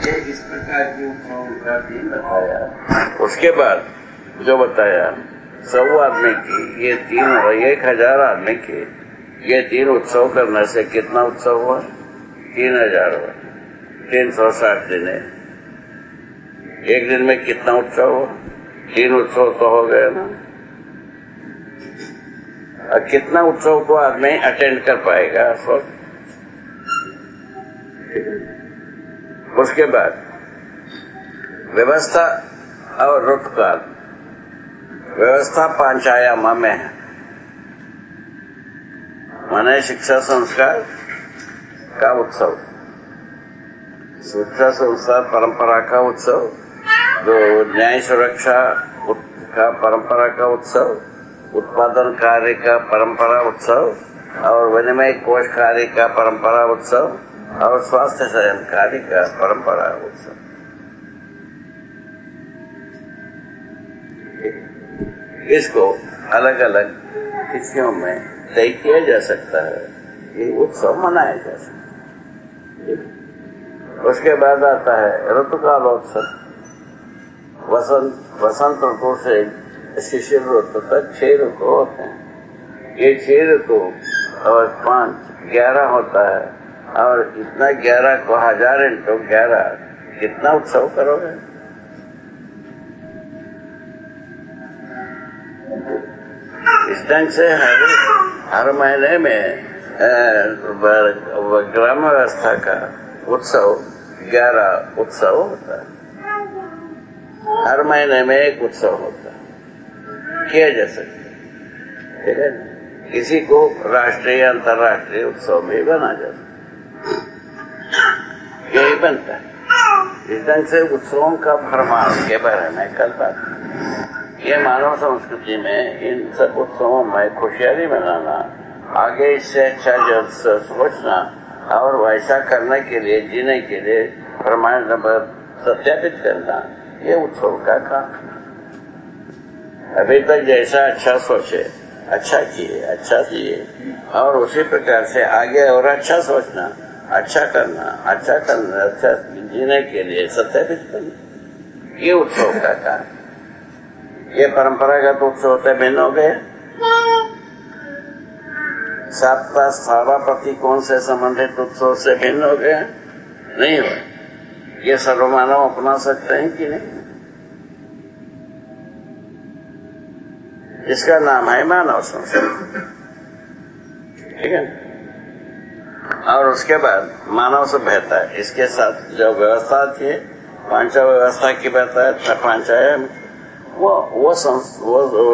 ये इस प्रकार की उत्सव का दिन बताया। उसके बाद जो बताया 100 आदमी की, ये 1000 आदमी की, ये 3 उत्सव करने से कितना उत्सव हुआ? 3000 हुआ। 360 दिन है। एक दिन में कितना उत्सव हुआ? 3 उत्सव तो हो गए ना। अब कितना उत्सव को आदमी अटेंड कर पाएगा? उसके बाद व्यवस्था और ऋतुकाल। व्यवस्था 5 आयाम में है, माने शिक्षा संस्कार का उत्सव, शिक्षा संस्कार परंपरा का उत्सव, जो न्याय सुरक्षा का परंपरा का उत्सव, उत्पादन कार्य का परंपरा उत्सव, और विनिमय कोष कार्य का परंपरा उत्सव, और स्वास्थ्य चयन कार्य का परंपरा उत्सव। इसको अलग अलग तिथियों में तय किया जा सकता है, ये उत्सव मनाया जा सकता है। उसके बाद आता है ऋतुकालोत्सव। वसंत ऋतु से शिशिर ऋतु तक 6 ऋतु होते हैं। ये 6 ऋतु और 5 11 होता है, और इतना 11 को 1000 into 11 कितना उत्सव करोगे? इस ढंग से हर महीने में ग्राम व्यवस्था का उत्सव 11 उत्सव होता है। हर महीने में एक उत्सव होता है, किया जा सकता है, ठीक है। किसी को राष्ट्रीय अंतर्राष्ट्रीय उत्सव में बना जा सकता है, यही बनता है। इस ढंग से उत्सवों का भरमार के बारे में कल बात। ये मानव संस्कृति में इन सब उत्सवों में खुशहाली मनाना, आगे इससे अच्छा जो सोचना और वैसा करने के लिए, जीने के लिए प्रमाण सत्यापित करना, ये उत्सव का काम। अभी तक जैसा अच्छा सोचे, अच्छा किए, अच्छा जिए, और उसी प्रकार से आगे और अच्छा सोचना, अच्छा करना, अच्छा जीने के लिए सत्यापित करना, ये उत्सव का काम। ये परंपरागत उत्सव होते भिन्न हो गए। सप्ताह स्थापना कौन से संबंधित उत्सव से भिन्न हो गए? नहीं हुए। ये सर्वमानव अपना सकते हैं कि नहीं? इसका नाम है मानव संस्कृति, ठीक है। और उसके बाद मानव सभ्यता, इसके साथ जो व्यवस्था थी, 5 व्यवस्था की बताया, 5 आयाम, वो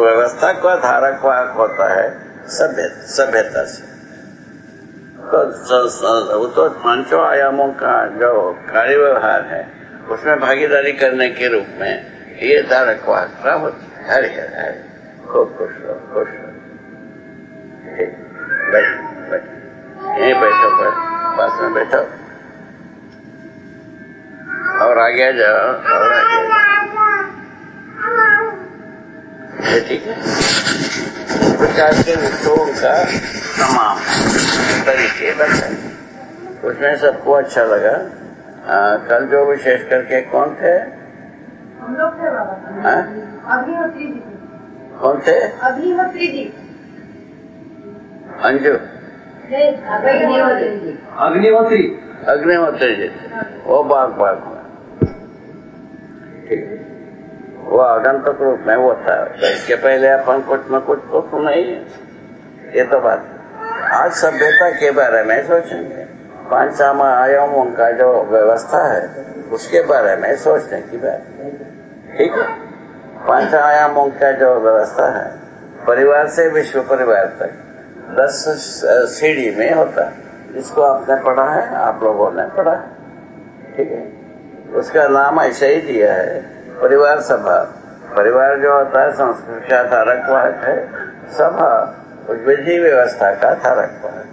व्यवस्था का धारक वाहक होता है सभ्यता से। तो 5 आयामों का जो कार्य व्यवहार है, उसमें भागीदारी करने के रूप में ये धारक वाहकता होती है। हरे हरे, खूब खुश रहो, खुश रहो। ठीक, बैठो, यहीं बैठो, पास में बैठो, और आगे जाओ, और आगे जाओ, ठीक है। इस प्रकार के उत्सवों का तमाम तरीके बताए, उसमें सबको अच्छा लगा। कल जो विशेष करके कौन थे? हम लोग थे बाबा। अग्निहोत्री जी। कौन थे? अग्निहोत्री जी। अंजू? अग्निहोत्री जी थे। वो बाग में, ठीक है। वो आगंतुक रूप में वो था, तो इसके पहले अपन कुछ न कुछ तो सुना ही है। ये तो बात। आज सभ्यता के बारे में सोचेंगे, 5 आयामों का जो व्यवस्था है उसके बारे में सोचने की बात, ठीक है। 5 आयामों का जो व्यवस्था है, परिवार से विश्व परिवार तक 10 सीढ़ी में होता है, जिसको आपने पढ़ा है, आप लोगों ने पढ़ा है, ठीक है। उसका नाम ऐसे ही दिया है, परिवार सभा। परिवार जो होता है संस्कृति का धारक वाहक है, सभा उस विधि व्यवस्था का धारक वाहक।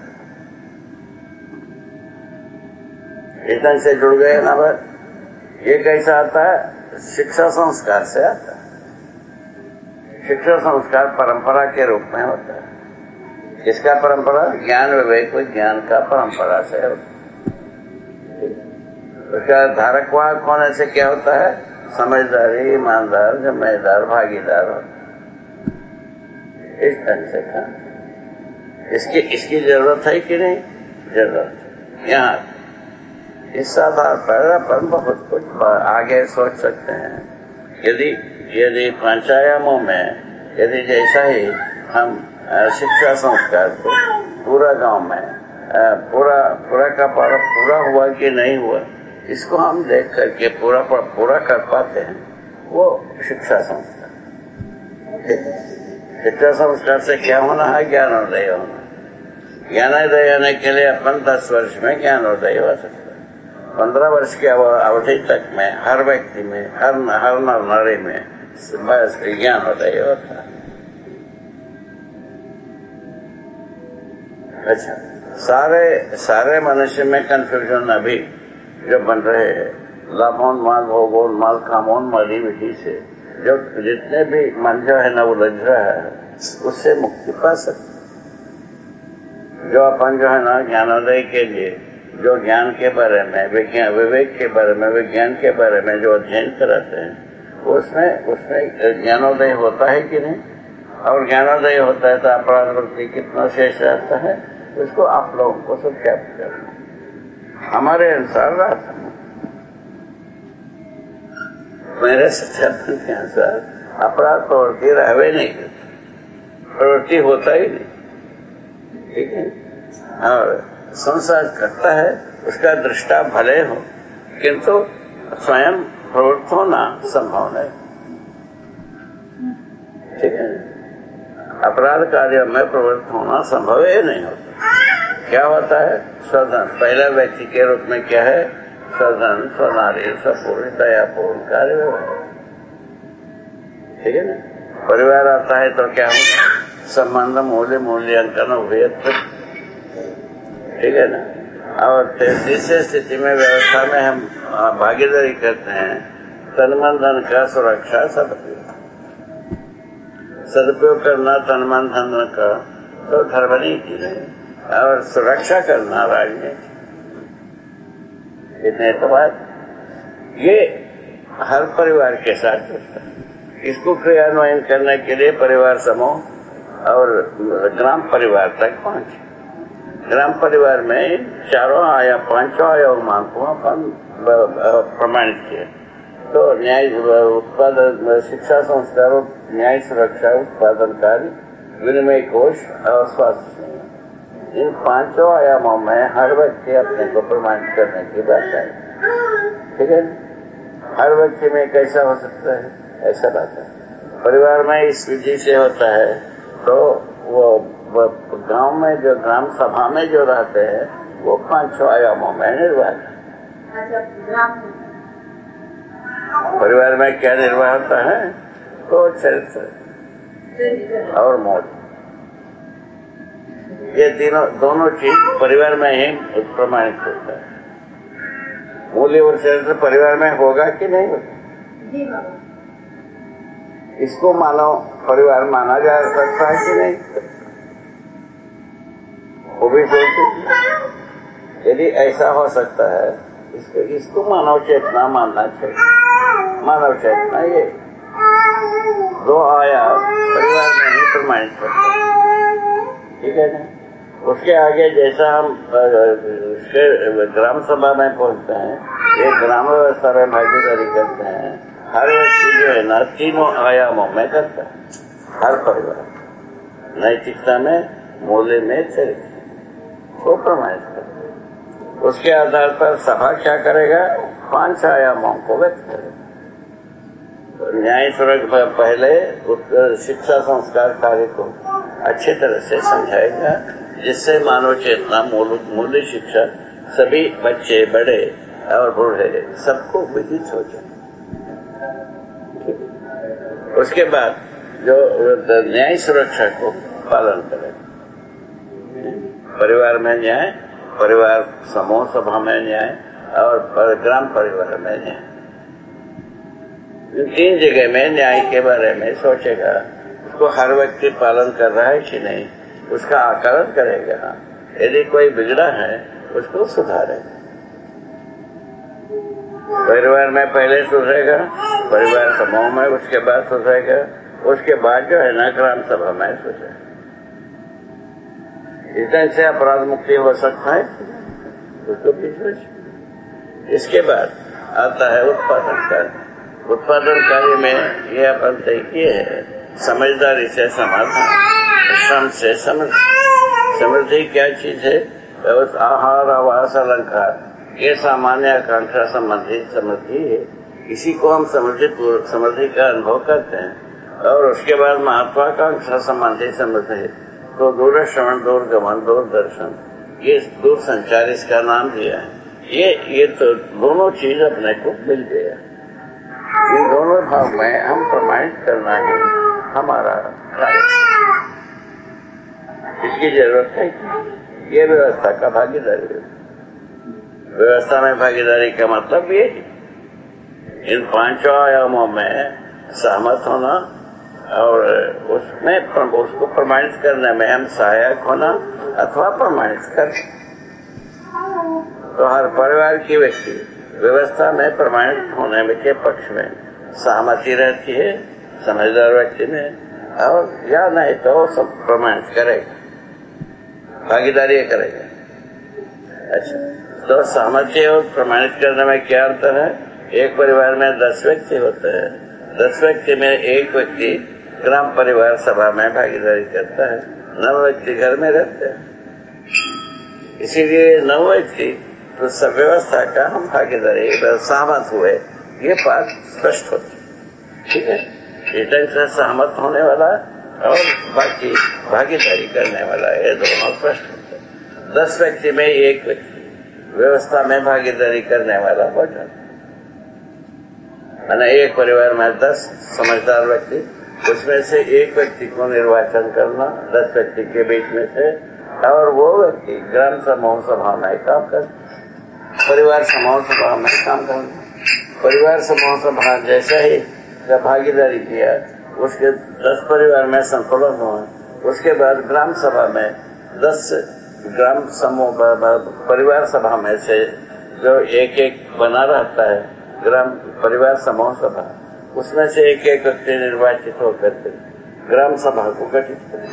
इस ढंग से जुड़ गए ना बात। ये कैसा आता है? शिक्षा संस्कार से आता है। शिक्षा संस्कार परंपरा के रूप में होता है। किसका परंपरा? ज्ञान विवेक विज्ञान का परंपरा से होता है। उसका धारक वाहक होने से क्या होता है? समझदारी, ईमानदार, जिम्मेदार, भागीदार होता। इस ढंग से काम इसकी जरूरत है कि नहीं? जरूरत। यहाँ इस आधार पर अपन बहुत कुछ आगे सोच सकते हैं। यदि पंचायामों में यदि जैसा ही हम शिक्षा संस्कार को पूरा गांव में पूरा का पूरा हुआ कि नहीं हुआ, इसको हम देख करके पूरा कर पाते हैं, वो शिक्षा संस्कार। शिक्षा संस्कार से क्या होना है? ज्ञानोदय होना। ज्ञानोदय होने के लिए अपन 10 वर्ष में ज्ञानोदय हो सकता है। 15 वर्ष की अवधि तक में हर व्यक्ति में, हर नर नारी में बस ज्ञानोदय होता है। अच्छा, सारे मनुष्य में कंफ्यूजन अभी जो बन रहे हैं, लाभोन्माद, भोगोन्माद, कामोन्मादी विधि से जो जितने भी मन जो है ना उलझ रहा है, उससे मुक्ति पा सकते। जो अपन जो है ना ज्ञानोदय के लिए जो ज्ञान के बारे में, विवेक के बारे में, विज्ञान के बारे में जो अध्ययन कराते हैं, उसमें ज्ञानोदय होता है कि नहीं? और ज्ञानोदय होता है तो अपराध वृत्ति कितना शेष रहता है, उसको आप लोगों को सत्यापित करना हमारे अनुसार रहता है। मेरे सत्यापन के अनुसार अपराध प्रवृत्ति रहवे नहीं करती, प्रवृत्ति होता ही नहीं, ठीक है। और संसार करता है, उसका दृष्टा भले हो, किंतु स्वयं प्रवृत्त होना संभव नहीं, ठीक है। अपराध कार्यों में प्रवृत्त होना संभव ही नहीं होता। क्या होता है? स्वधन, पहला व्यक्ति के रूप में क्या है? स्वधन, स्वनारी, स्वपूर्ण, दयापूर्ण कार्य, ठीक है ना। परिवार आता है तो क्या होगा? संबंध, मूल्यांकन, उभयत्व, ठीक है ना। और तीसरी स्थिति में व्यवस्था में हम भागीदारी करते हैं, तन मन धन का सुरक्षा सदुपयोग करना, तन मन धन का तो धर्म नीति है, और सुरक्षा करना राजनीति। इतने तो बात ये हर परिवार के साथ होता है। इसको क्रियान्वयन करने के लिए परिवार समूह और ग्राम परिवार तक पहुंचे। ग्राम परिवार में पांचों आयामों को अपन प्रमाणित किया। तो न्याय, उत्पादन, शिक्षा संस्कार, न्याय, सुरक्षा, उत्पादन कार्य, विनिमय कोष और स्वास्थ्य, इन पांचों आयामों में हर व्यक्ति अपने को प्रमाणित करने की बात है, ठीक है। हर व्यक्ति में कैसा हो सकता है? ऐसा बात है। परिवार में इस विधि से होता है, तो वो गांव में जो ग्राम सभा में जो रहते हैं, वो पांचों आयामों में निर्वाह। परिवार में क्या निर्वाह होता है? तो चरित्र और मौत, ये दोनों चीज परिवार में ही प्रमाणित होता है। मूल्य और चरित्र परिवार में होगा कि नहीं होगा? इसको मानव परिवार माना जा सकता है कि नहीं? वो भी सोचते, यदि ऐसा हो सकता है, इसको मानव चेतना मानना चाहिए। मानव चेतना ये दो आयाम परिवार में ही प्रमाणित होता है, ठीक है ना। उसके आगे जैसा हम उसके ग्राम सभा में पहुंचते हैं, एक ग्राम व्यवस्था में भागीदारी करते हैं, हर व्यक्ति जो है ना तीनों आयामों में करता है। हर परिवार नैतिकता में, मूल्य में, चरित्र को प्रमाणित करता है। उसके आधार पर सभा क्या करेगा? 5 आयामों को व्यक्त करेगा। न्याय सुरक्षा पहले शिक्षा संस्कार कार्य को अच्छी तरह से समझाएगा, जिससे मानव चेतना, मूल्य शिक्षा सभी बच्चे, बड़े और बूढ़े सबको विदित हो जाए। उसके बाद जो न्याय सुरक्षा को पालन करें, परिवार में न्याय, परिवार समूह सभा में न्याय और ग्राम परिवार में न्याय, इन 3 जगह में न्याय के बारे में सोचेगा। उसको हर व्यक्ति पालन कर रहा है कि नहीं, उसका आकलन करेगा। यदि कोई बिगड़ा है, उसको सुधारेगा। परिवार में पहले सुधरेगा, परिवार समूह में उसके बाद सुधरेगा, उसके बाद जो है ना ग्राम सभा में सुधरेगा। इस ढंग से अपराध मुक्ति हो सकता है उसको बीच। इसके बाद आता है उत्पादन कार्य। उत्पादन कार्य में यह अपन तय किए है समझदारी से समाधान, श्रम से समृद्धि। समृद्धि क्या चीज है? आहार, आवास, अलंकार, ये सामान्य आकांक्षा संबंधी समृद्धि है। इसी को हम समृद्धि का अनुभव करते हैं। और उसके बाद महत्वाकांक्षा संबंधी समृद्धि, तो दूर श्रवण, दूर गमन, दूरदर्शन, ये दूर संचार इसका नाम दिया है। ये तो दोनों चीज अपने को मिल गया। इन दोनों भाव में हम प्रमाणित करना है हमारा कार्य। इसकी जरूरत है कि ये व्यवस्था का भागीदारी। व्यवस्था में भागीदारी का मतलब ये है इन पांचों आयामों में सहमत होना और उसमें उसको प्रमाणित करने में हम सहायक होना अथवा प्रमाणित करना। तो हर परिवार की व्यक्ति व्यवस्था में प्रमाणित होने में के पक्ष में सहमति रहती है समझदार व्यक्ति में, और या नहीं तो सब प्रमाणित करेगा, भागीदारी करेगा। अच्छा, तो सहमति और प्रमाणित करने में क्या अंतर है? एक परिवार में 10 व्यक्ति होते हैं। 10 व्यक्ति में एक व्यक्ति ग्राम परिवार सभा में भागीदारी करता है, 9 व्यक्ति घर में रहते हैं। इसीलिए 9 व्यक्ति तो सब व्यवस्था का हम भागीदारी सहमत हुए, ये बात स्पष्ट होती। ठीक है, इस ढंग से सहमत होने वाला और बाकी भागीदारी करने वाला, ये दोनों स्पष्ट होते हैं। 10 व्यक्ति में एक व्यक्ति व्यवस्था में भागीदारी करने वाला हो जाता है। एक परिवार में 10 समझदार व्यक्ति, उसमें से एक व्यक्ति को निर्वाचन करना 10 व्यक्ति के बीच में से, और वो व्यक्ति ग्राम समूह सभा में काम करना, परिवार समूह सभा में काम करना। परिवार समूह सभा जैसे ही भागीदारी किया, उसके 10 परिवार में संतुलन हुआ, उसके बाद ग्राम सभा में 10 ग्राम समूह परिवार सभा में से जो एक बना रहता है ग्राम परिवार समूह सभा, उसमें से एक व्यक्ति निर्वाचित होकर के ग्राम सभा को गठित करे।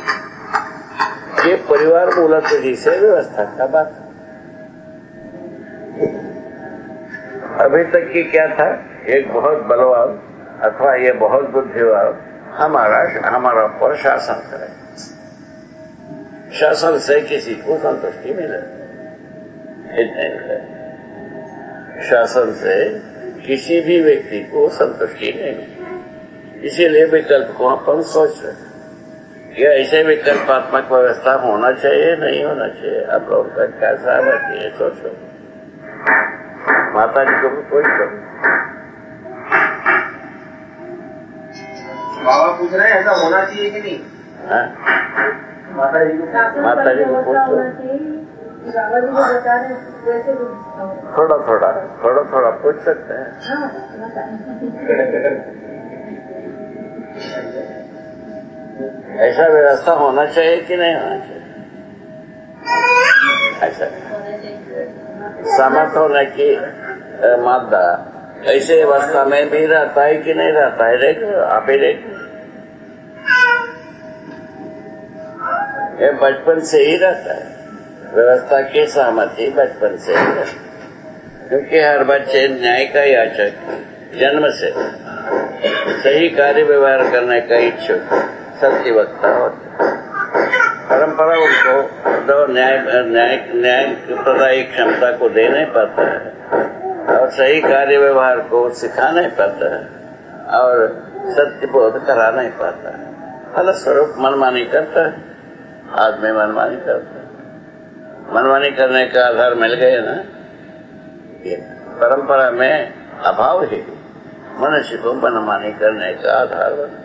ये परिवार मूलत विधि से व्यवस्था का बात है। अभी तक की क्या था? एक बहुत बलवान अथवा ये बहुत बुद्धिवान हमारा पर शासन करे। शासन से किसी को संतुष्टि मिले, शासन से किसी भी व्यक्ति को संतुष्टि नहीं मिली। इसीलिए विकल्प को अपन सोच रहे, या ऐसे विकल्पात्मक व्यवस्था होना चाहिए नहीं होना चाहिए, आप लोग का क्या सहमति है सोचो। माता जी को भी कोई करो। बाबा पूछ रहे हैं ऐसा होना चाहिए कि नहीं? माता जी को पूछो। थोड़ा पूछ सकते हैं। ऐसा व्यवस्था होना चाहिए कि नहीं होना चाहिए? ऐसा सहमत होने की मादा ऐसे अवस्था में भी रहता है कि नहीं रहता है? देखो, आप ही देखो, ये बचपन से ही रहता है। व्यवस्था की सहमति बचपन से ही रहती है, क्योंकि हर बच्चे न्याय का याचक जन्म से सही कार्य व्यवहार करने का इच्छुक सत्य वक्ता होता है। परंपरा उनको तो न्याय प्रदायी क्षमता को दे नहीं पाता है और सही कार्य व्यवहार को सिखा नहीं पाता है और सत्य बोध करा नहीं पाता है। फलस्वरूप मनमानी करता है, आदमी मनमानी करता है। मनमानी करने का आधार मिल गया ना, ये परंपरा में अभाव ही मनुष्य को मनमानी करने का आधार बना।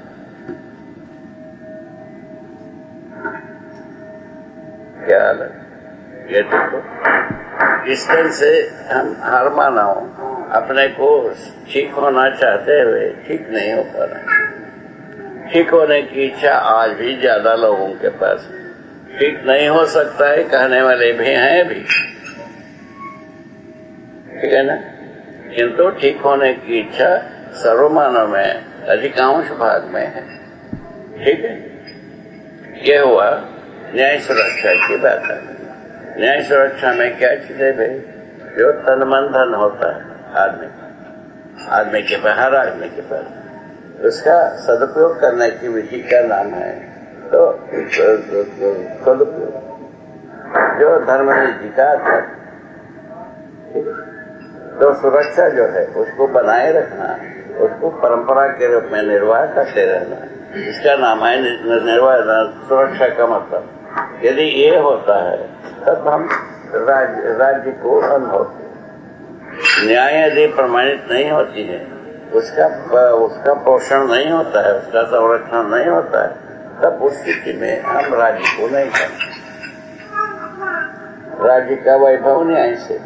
क्या हाल है? ये देखो, इस तरह से हम हर मानव अपने को ठीक होना चाहते हुए ठीक नहीं हो पा रहा। ठीक होने की इच्छा आज भी ज्यादा लोगों के पास है। ठीक नहीं हो सकता है कहने वाले भी हैं भी, ठीक है ना? किंतु ठीक होने की इच्छा सर्वमानव में अधिकांश भाग में है। ठीक है, ये हुआ न्याय सुरक्षा की बात है। न्याय सुरक्षा में क्या चीज है भाई? जो तन मन धन होता है आदमी के पास, हर आदमी के पास, उसका सदुपयोग करने की विधि का नाम है तो सदुपयोग, जो धर्म नीति का आधार। तो सुरक्षा जो है उसको बनाए रखना, उसको परंपरा के रूप में निर्वाह करते रहना, इसका नाम है निर्वाह। सुरक्षा का मतलब यदि ये होता है तब हम राज्य को अनुभव, न्याय यदि प्रमाणित नहीं होती है, उसका पोषण नहीं होता है, उसका संरक्षण नहीं होता है, तब उस स्थिति में हम राज्य को नहीं करते। राज्य का वैभव न्याय से,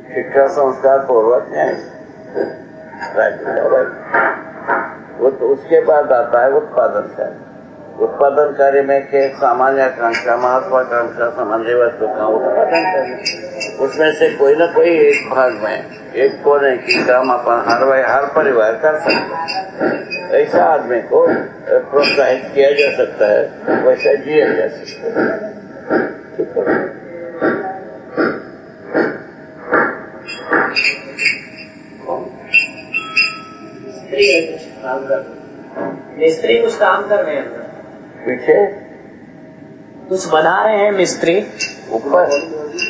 शिक्षा संस्कार पूर्वक न्याय से राज्य का वैभव। वो तो उसके बाद आता है उत्पादन कार्य। उत्पादन कार्य में के सामान्य आकांक्षा, महत्वाकांक्षा संबंधी वस्तु का उत्पादन कार्य, उसमें से कोई न कोई एक भाग में, एक कोने की काम अपन हर परिवार कर सकता है। ऐसा आदमी को प्रोत्साहित किया जा सकता है, वैसा जिया जा सकता है। ठीक है, मिस्त्री कुछ काम कर रहे हैं, पीछे कुछ बना रहे हैं मिस्त्री, ऊपर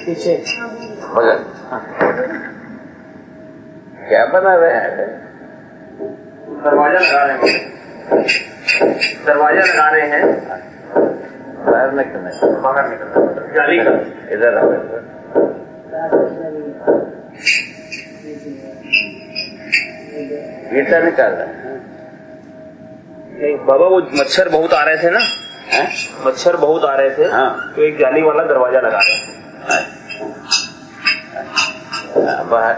पीछे बगल। क्या बना रहे हैं? दरवाजा लगा रहे हैं, दरवाजा लगा रहे हैं। बाहर निकलने, बाहर निकलना, जाली का। इधर आओ, गीता निकाल रहे हैं। बाबा वो मच्छर बहुत आ रहे थे ना, मच्छर बहुत आ रहे थे। हाँ, तो एक जाली वाला दरवाजा लगा रहे थे। बाहर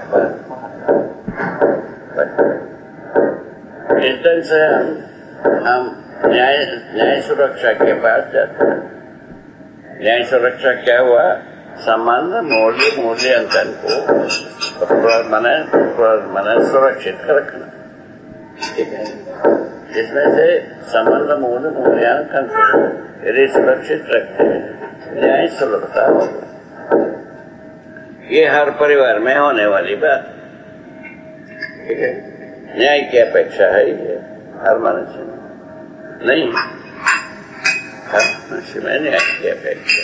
इस ढंग से हम न्याय सुरक्षा के पास जाते हैं। न्याय सुरक्षा क्या हुआ? सामान्य मूल्यांकन को मैंने सुरक्षित रखना। ठीक है, इसमें से संबंध मूल्यांकन यदि सुरक्षित रखते हैं, न्याय सुलभता होगा। ये हर परिवार में होने वाली बात। ठीक है, न्याय की अपेक्षा है ये हर मनुष्य में नहीं, हर मनुष्य में न्याय की अपेक्षा।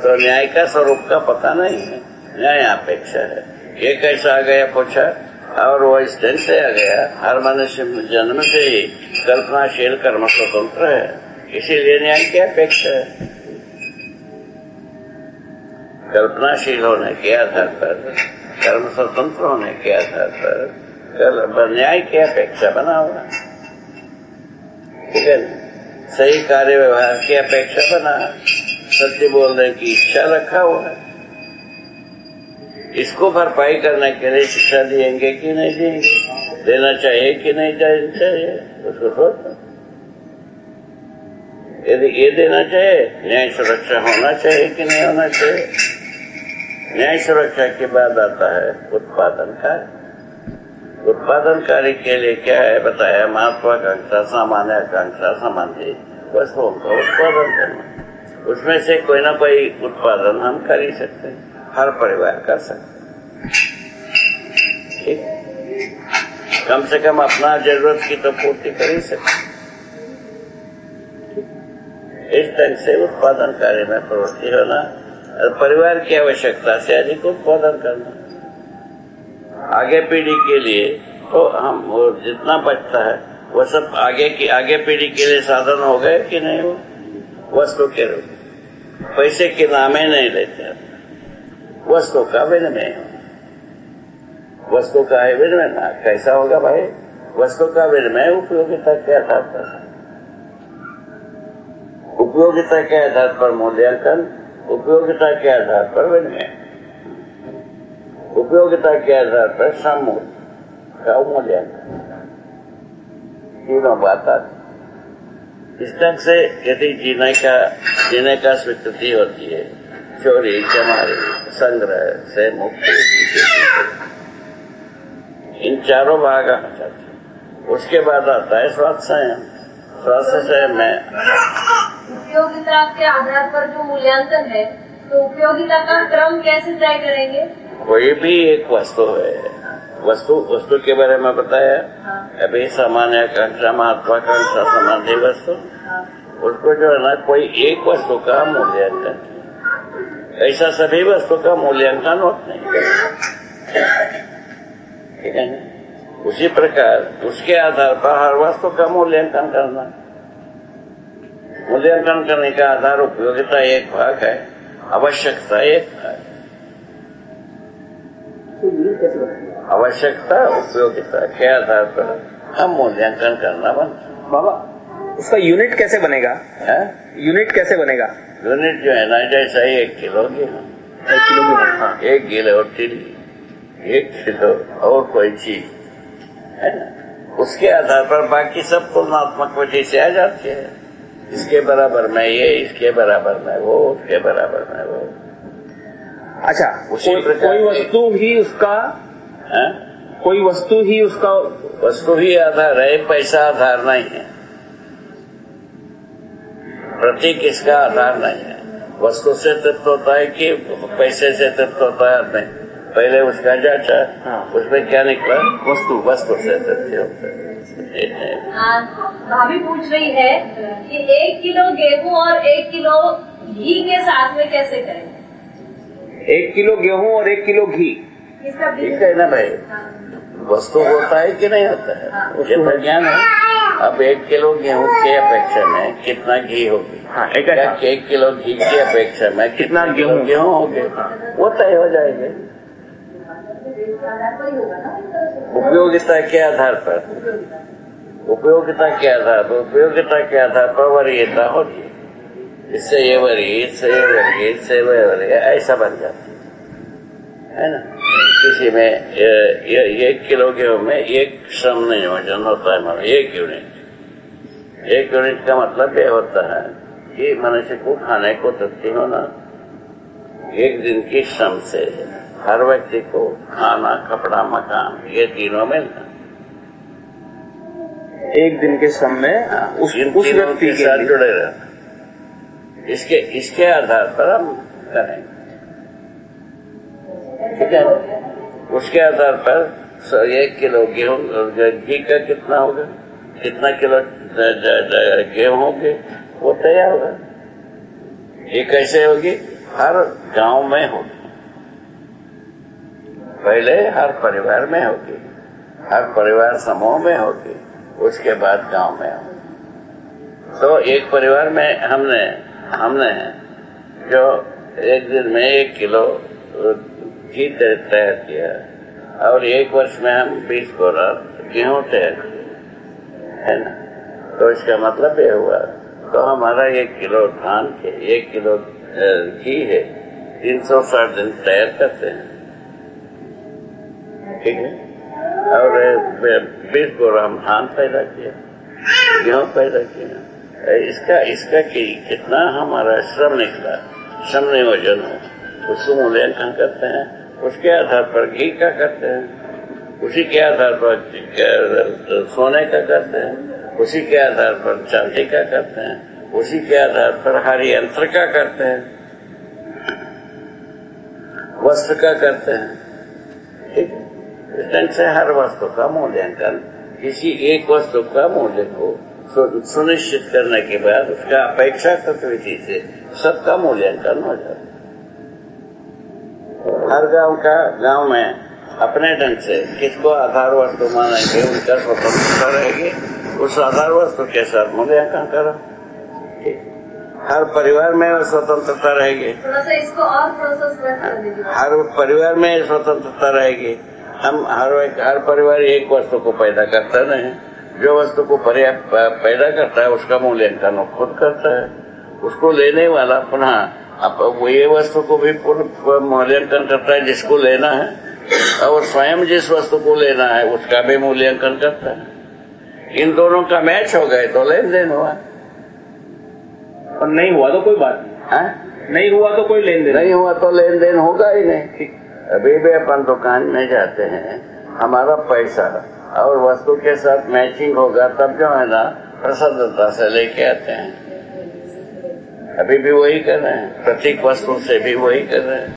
तो न्याय का स्वरूप का पता नहीं है, न्याय अपेक्षा है। ये कैसा आ गया पूछा, और वो इस ढंग से आ गया, हर मनुष्य जन्म से ही कल्पनाशील कर्म स्वतंत्र है, इसीलिए न्याय की अपेक्षा है। कल्पनाशील होने के आधार पर, कर्म स्वतंत्र होने के आधार पर न्याय की अपेक्षा बना हुआ। ठीक है, सही कार्य व्यवहार की अपेक्षा बना, सत्य बोलने की इच्छा रखा हुआ है। इसको भरपाई करने के लिए शिक्षा देंगे कि नहीं देंगे, देना चाहिए कि नहीं चाहिए, उसको सोचो। यदि ये देना चाहिए, न्याय सुरक्षा होना चाहिए कि नहीं होना चाहिए। न्याय सुरक्षा के बाद आता है उत्पादन कार्य। उत्पादन कार्य के लिए क्या है बताया? महत्वाकांक्षा, सामान्य आकांक्षा संबंधी वस्तुओं का उत्पादन करना। उसमें से कोई ना कोई उत्पादन हम कर ही सकते हैं, हर परिवार कर सकते हैं। ठीक, कम से कम अपना जरूरत की तो पूर्ति कर ही सकते। इस ढंग से उत्पादन कार्य में प्रवृत्ति होना, परिवार की आवश्यकता से अधिक उत्पादन करना। आगे पीढ़ी के लिए तो हम वो जितना बचता है वो सब आगे पीढ़ी के लिए साधन हो गए कि नहीं हो, वस्तु के रूप, पैसे के नामे नहीं लेते, वस्तु का विनिमय, वस्तु का है विनिमय। कैसा होगा भाई? वस्तु का विनिमय उपयोगिता के आधार पर, उपयोगिता के आधार पर मूल्यांकन, उपयोगिता के आधार पर विनिमय, उपयोगिता के आधार पर श्रम का मूल्यांकन, तीनों बात आती। इस ढंग से यदि जीने का स्वीकृति होती है, चोरी चमारी संग्रह से मुक्ति चारों भाग आ जाते हैं। उसके बाद आता है स्वास्थ्य। स्वास्थ्य में उपयोगिता के आधार पर जो मूल्यांकन है, तो उपयोगिता का क्रम कैसे तय करेंगे? कोई भी एक वस्तु है, वस्तु के बारे में बताया। अभी सामान्य आकांक्षा, महत्वाकांक्षा संबंधी वस्तु, उसको जो है ना कोई एक वस्तु का मूल्यांकन, ऐसा सभी वस्तु का मूल्यांकन होता नहीं, ठीक है। उसी प्रकार उसके आधार पर हर वस्तु का मूल्यांकन करना। मूल्यांकन करने का आधार उपयोगिता एक भाग है, आवश्यकता एक भाग। आवश्यकता उपयोगिता के आधार पर हम मूल्यांकन करना बनता। बाबा उसका यूनिट कैसे बनेगा? यूनिट कैसे बनेगा? यूनिट जो है ना, जैसा 1 किलो गेहूँ, 1 किलो गेहूँ, 1 किलो तिली, 1 किलो और कोई चीज है ना, उसके आधार पर बाकी सब तुलनात्मक विधि से आ जाती है। इसके बराबर में ये, इसके बराबर में वो, उसके बराबर में वो। अच्छा, कोई वस्तु ही उसका कोई वस्तु ही उसका वस्तु ही आधार है, पैसा आधार नहीं है, प्रतीक इसका आधार नहीं है। वस्तु से तृप्त होता है कि पैसे से तृप्त होता है? नहीं, पहले उसका जांचा, उसमें क्या निकला? वस्तु से तृप्ति होता है। भाभी पूछ रही है कि 1 किलो गेहूं और 1 किलो घी के साथ में कैसे करें? 1 किलो गेहूं और 1 किलो घी, ठीक है ना भाई? वस्तु होता है कि नहीं होता है, मुझे तो ज्ञान है। अब 1 किलो गेहूं के अपेक्षा में कितना घी होगी? 1 किलो घी की अपेक्षा में कितना गेहूं होगे, वो तय हो जाएगा उपयोगिता के आधार पर। उपयोगिता के आधार पर वरीयता होती है। इससे ये वरीय, इससे ये वरीय, इससे ये वरीय, ऐसा बन जाती है ना। किसी में 1 किलो गेहूं में 1 श्रम नियोजन होता है, मतलब 1 यूनिट। 1 यूनिट का मतलब ये होता है कि मनुष्य को खाने को तृप्ति होना 1 दिन की श्रम से। हर व्यक्ति को खाना, कपड़ा, मकान, ये तीनों मिलना 1 दिन के श्रम में उस व्यक्ति के साथ जुड़े रहना। इसके आधार पर हम करेंगे, ठीक है। उसके आधार पर 1 किलो गेहूं, घी का कितना होगा, कितना किलो गेहूं होंगे, वो तैयार होगा। ये कैसे होगी? हर गांव में होगी, पहले हर परिवार में होगी, हर परिवार समूह में होगी, उसके बाद गांव में होगी। तो एक परिवार में हमने जो 1 दिन में 1 किलो घी तैयार किया और 1 वर्ष में हम 20 बोरा गेहूं तैयार किया, है ना। तो इसका मतलब ये हुआ, तो हमारा 1 किलो धान के 1 किलो घी है, 360 दिन तैयार करते हैं, ठीक है। और 20 बोरा हम धान पैदा किया, गेहूं पैदा किया। इसका कितना हमारा श्रम निकला, श्रम नियोजन हो, उसको मूल्यांकन करते हैं। उसके आधार पर घी का करते हैं, उसी के आधार पर सोने का करते हैं, उसी के आधार पर चांदी का करते हैं, उसी के आधार पर हर यंत्र का करते हैं, वस्त्र का करते हैं, ठीक है। इस ढंग से हर वस्तु का मूल्यांकन, किसी एक वस्तु का मूल्य को सुनिश्चित करने के बाद उसका अपेक्षाकृत विधि से सबका मूल्यांकन हो जाता है। हर गांव में अपने ढंग से किसको आधार वस्तु मानेंगे, उनका स्वतंत्रता रहेगी, उस आधार वस्तु के साथ मूल्यांकन करो। हर परिवार में स्वतंत्रता रहेगी, थोड़ा सा इसको और प्रोसेस कर दीजिए। हर परिवार में स्वतंत्रता रहेगी। हम हर परिवार एक वस्तु को पैदा करता नहीं, जो वस्तु को पैदा करता है उसका मूल्यांकन वो खुद करता है। उसको लेने वाला पुनः वो ये वस्तु को भी मूल्यांकन करता है जिसको लेना है, और स्वयं जिस वस्तु को लेना है उसका भी मूल्यांकन करता है। इन दोनों का मैच हो गए तो लेन देन हुआ, और नहीं हुआ तो कोई बात नहीं, नहीं हुआ तो कोई लेन देन, नहीं हुआ तो लेन देन होगा ही नहीं। ठीक, अभी भी अपन दुकान में जाते हैं, हमारा पैसा और वस्तु के साथ मैचिंग होगा तब जो है ना प्रसादता से लेके आते हैं। अभी भी वही कर रहे हैं, प्रतीक वस्तु से भी वही कर रहे हैं।